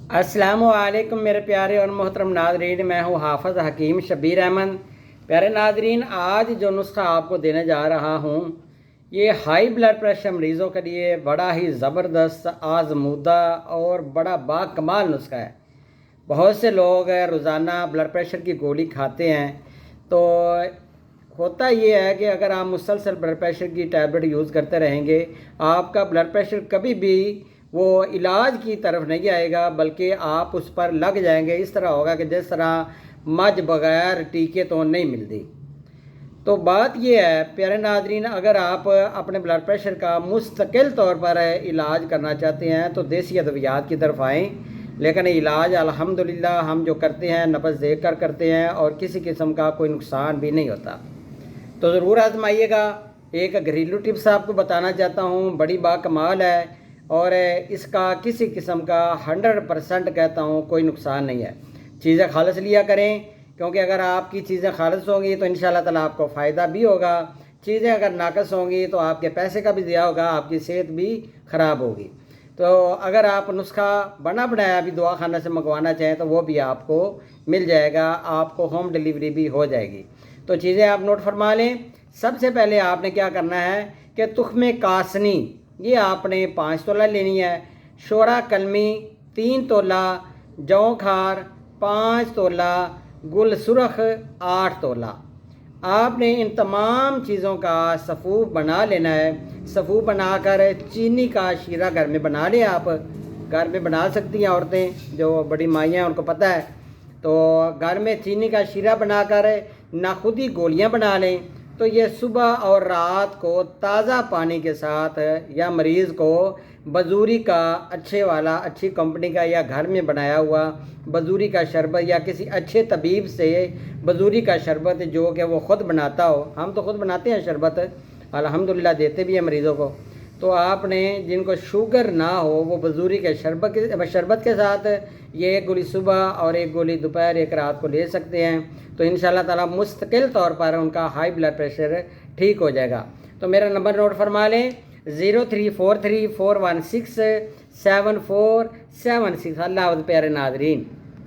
अस्सलाम वालेकुम मेरे प्यारे और मोहतरम नाजरीन, मैं हूँ हाफ़िज़ हकीम शबीर अहमद। प्यारे नाजरीन, आज जो नुस्खा आपको देने जा रहा हूँ ये हाई ब्लड प्रेशर मरीज़ों के लिए बड़ा ही ज़बरदस्त आज़मूदा और बड़ा बाकमाल नुस्खा है। बहुत से लोग रोज़ाना ब्लड प्रेशर की गोली खाते हैं, तो होता ये है कि अगर आप मुसलसल ब्लड प्रेशर की टैबलेट यूज़ करते रहेंगे, आपका ब्लड प्रेशर कभी भी वो इलाज की तरफ नहीं आएगा, बल्कि आप उस पर लग जाएंगे। इस तरह होगा कि जिस तरह मझ बगैर टीके तो नहीं मिलती। तो बात ये है प्यारे नाजरीन, अगर आप अपने ब्लड प्रेशर का मुस्तकिल तौर पर इलाज करना चाहते हैं तो देसी अद्वियात की तरफ आएँ। लेकिन इलाज अल्हम्दुलिल्लाह हम जो करते हैं नब्ज़ देख कर करते हैं और किसी किस्म का कोई नुकसान भी नहीं होता, तो ज़रूर आजमाइएगा। एक घरेलू टिप्स आपको बताना चाहता हूँ, बड़ी बाकमाल है और इसका किसी किस्म का 100% कहता हूँ कोई नुकसान नहीं है। चीज़ें खालिस लिया करें, क्योंकि अगर आपकी चीज़ें खालिस होंगी तो इंशाल्लाह ताला आपको फ़ायदा भी होगा। चीज़ें अगर नाकस होंगी तो आपके पैसे का भी ज़िया होगा, आपकी सेहत भी ख़राब होगी। तो अगर आप नुस्खा बना बनाया भी दवा खाना से मंगवाना चाहें तो वो भी आपको मिल जाएगा, आपको होम डिलीवरी भी हो जाएगी। तो चीज़ें आप नोट फरमा लें। सबसे पहले आपने क्या करना है कि तुख्मे कासनी ये आपने 5 तोला लेनी है, शोरा कलमी 3 तोला, जौ खार 5 तोला, गुल सुरख 8 तोला। आपने इन तमाम चीज़ों का सफ़ूफ बना लेना है। सफ़ूफ बनाकर चीनी का शीरा घर में बना लें। आप घर में बना सकती हैं, औरतें जो बड़ी माइयाँ हैं उनको पता है। तो घर में चीनी का शीरा बनाकर नाखुदी गोलियां बना लें। तो ये सुबह और रात को ताज़ा पानी के साथ या मरीज़ को बजूरी का अच्छे वाला अच्छी कंपनी का या घर में बनाया हुआ बजूरी का शरबत या किसी अच्छे तबीब से बजूरी का शरबत जो कि वो ख़ुद बनाता हो, हम तो ख़ुद बनाते हैं शरबत अल्हम्दुलिल्लाह, देते भी हैं मरीज़ों को। तो आपने जिनको शुगर ना हो वो बजूरी के शरबत के साथ ये एक गोली सुबह और एक गोली दोपहर एक रात को ले सकते हैं। तो इंशाल्लाह ताला मुस्तकिल तौर पर उनका हाई ब्लड प्रेशर ठीक हो जाएगा। तो मेरा नंबर नोट फरमा लें, 034341674746। अल्लाह हाफ़िज़ प्यारे नाज़रीन।